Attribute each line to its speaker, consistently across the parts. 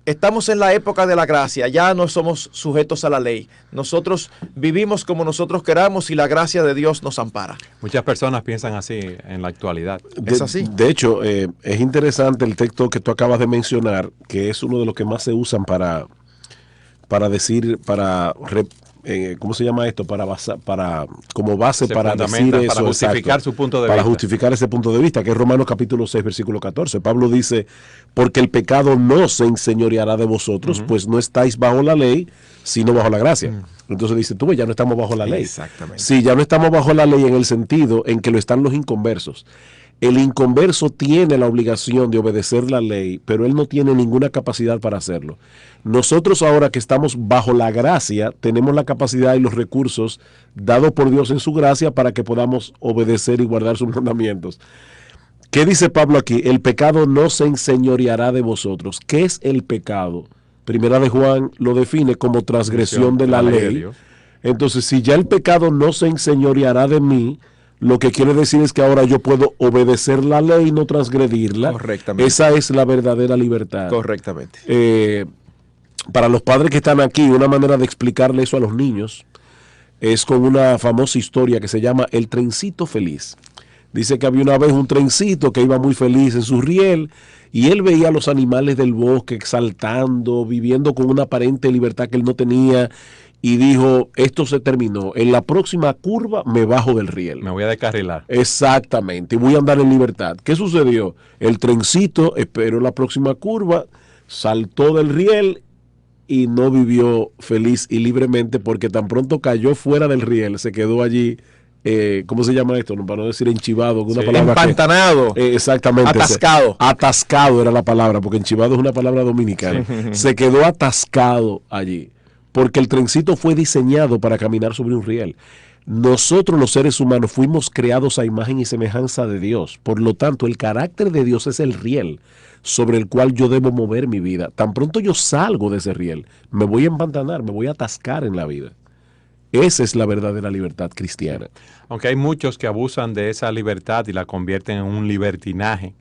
Speaker 1: estamos en la época de la gracia, ya no somos sujetos a la ley. Nosotros vivimos como nosotros queramos y la gracia de Dios nos ampara.
Speaker 2: Muchas personas piensan así en la actualidad.
Speaker 1: ¿Es así?
Speaker 3: De hecho, es interesante el texto que tú acabas de mencionar, que es uno de los que más se usan para decir, ¿cómo se llama esto? Como base para decir eso.
Speaker 2: Para justificar su punto de vista.
Speaker 3: Para justificar ese punto de vista, que es Romanos capítulo 6, versículo 14. Pablo dice, porque el pecado no se enseñoreará de vosotros, pues no estáis bajo la ley, sino bajo la gracia. Entonces dice, tú, ya no estamos bajo la ley.
Speaker 1: Exactamente.
Speaker 3: Sí, ya no estamos bajo la ley en el sentido en que lo están los inconversos. El inconverso tiene la obligación de obedecer la ley, pero él no tiene ninguna capacidad para hacerlo. Nosotros ahora que estamos bajo la gracia, tenemos la capacidad y los recursos dados por Dios en su gracia para que podamos obedecer y guardar sus mandamientos. ¿Qué dice Pablo aquí? El pecado no se enseñoreará de vosotros. ¿Qué es el pecado? Primera de Juan lo define como transgresión de la ley. Entonces, si ya el pecado no se enseñoreará de mí, lo que quiere decir es que ahora yo puedo obedecer la ley y no transgredirla.
Speaker 1: Correctamente.
Speaker 3: Esa es la verdadera libertad.
Speaker 1: Correctamente.
Speaker 3: Para los padres que están aquí, una manera de explicarle eso a los niños es con una famosa historia que se llama El trencito feliz. Dice que había una vez un trencito que iba muy feliz en su riel y él veía a los animales del bosque saltando, viviendo con una aparente libertad que él no tenía. Y dijo, esto se terminó. En la próxima curva me bajo del riel.
Speaker 2: Me voy a descarrilar.
Speaker 3: Exactamente. Y voy a andar en libertad. ¿Qué sucedió? El trencito esperó la próxima curva, saltó del riel y no vivió feliz y libremente porque tan pronto cayó fuera del riel, se quedó allí, ¿cómo se llama esto? Para no decir enchivado. Una palabra
Speaker 1: empantanado.
Speaker 3: Exactamente.
Speaker 1: Atascado.
Speaker 3: Atascado era la palabra, porque enchivado es una palabra dominicana. Se quedó atascado allí. Porque el trencito fue diseñado para caminar sobre un riel. Nosotros los seres humanos fuimos creados a imagen y semejanza de Dios. Por lo tanto, el carácter de Dios es el riel sobre el cual yo debo mover mi vida. Tan pronto yo salgo de ese riel, me voy a empantanar, me voy a atascar en la vida. Esa es la verdadera libertad cristiana.
Speaker 2: Aunque hay muchos que abusan de esa libertad y la convierten en un libertinaje.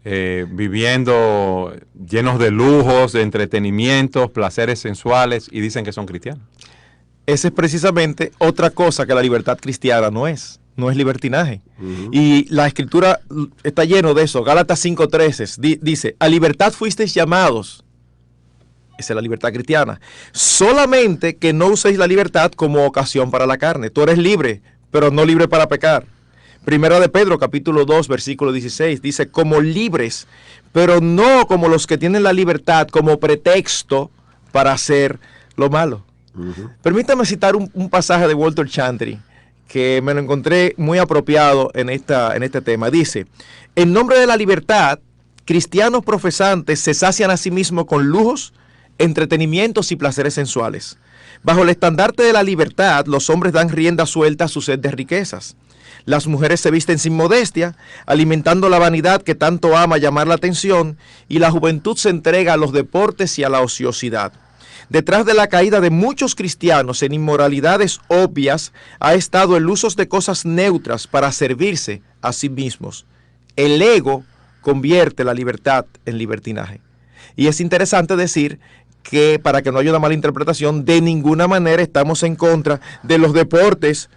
Speaker 2: Viviendo llenos de lujos, de entretenimientos, placeres sensuales y dicen que son cristianos.
Speaker 1: Esa es precisamente otra cosa que la libertad cristiana no es libertinaje. Y la escritura está lleno de eso. Gálatas 5:13 dice, a libertad fuisteis llamados. Esa es la libertad cristiana. Solamente que no uséis la libertad como ocasión para la carne. Tú eres libre, pero no libre para pecar. Primera de Pedro, capítulo 2, versículo 16, dice, como libres, pero no como los que tienen la libertad como pretexto para hacer lo malo. Permítame citar un pasaje de Walter Chantry, que me lo encontré muy apropiado en este tema. Dice, en nombre de la libertad, cristianos profesantes se sacian a sí mismos con lujos, entretenimientos y placeres sensuales. Bajo el estandarte de la libertad, los hombres dan rienda suelta a su sed de riquezas. Las mujeres se visten sin modestia, alimentando la vanidad que tanto ama llamar la atención, y la juventud se entrega a los deportes y a la ociosidad. Detrás de la caída de muchos cristianos en inmoralidades obvias ha estado el uso de cosas neutras para servirse a sí mismos. El ego convierte la libertad en libertinaje. Y es interesante decir que, para que no haya una mala interpretación, de ninguna manera estamos en contra de los deportes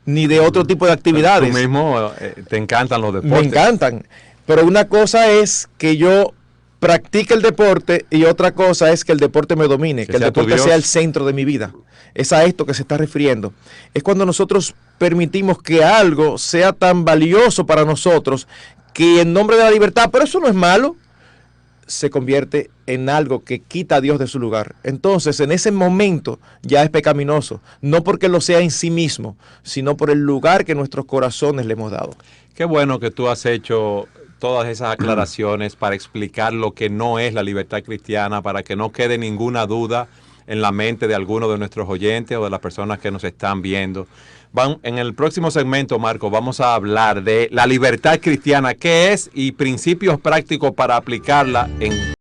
Speaker 1: ni de otro tipo de actividades.
Speaker 2: Tú mismo te encantan los deportes.
Speaker 1: Me encantan, pero una cosa es que yo practique el deporte y otra cosa es que el deporte me domine, que el deporte sea el centro de mi vida. Es a esto que se está refiriendo. Es cuando nosotros permitimos que algo sea tan valioso para nosotros que en nombre de la libertad, pero eso no es malo, se convierte en algo que quita a Dios de su lugar. Entonces, en ese momento ya es pecaminoso, no porque lo sea en sí mismo, sino por el lugar que nuestros corazones le hemos dado.
Speaker 2: Qué bueno que tú has hecho todas esas aclaraciones para explicar lo que no es la libertad cristiana, para que no quede ninguna duda en la mente de alguno de nuestros oyentes o de las personas que nos están viendo. En el próximo segmento, Marco, vamos a hablar de la libertad cristiana, qué es y principios prácticos para aplicarla en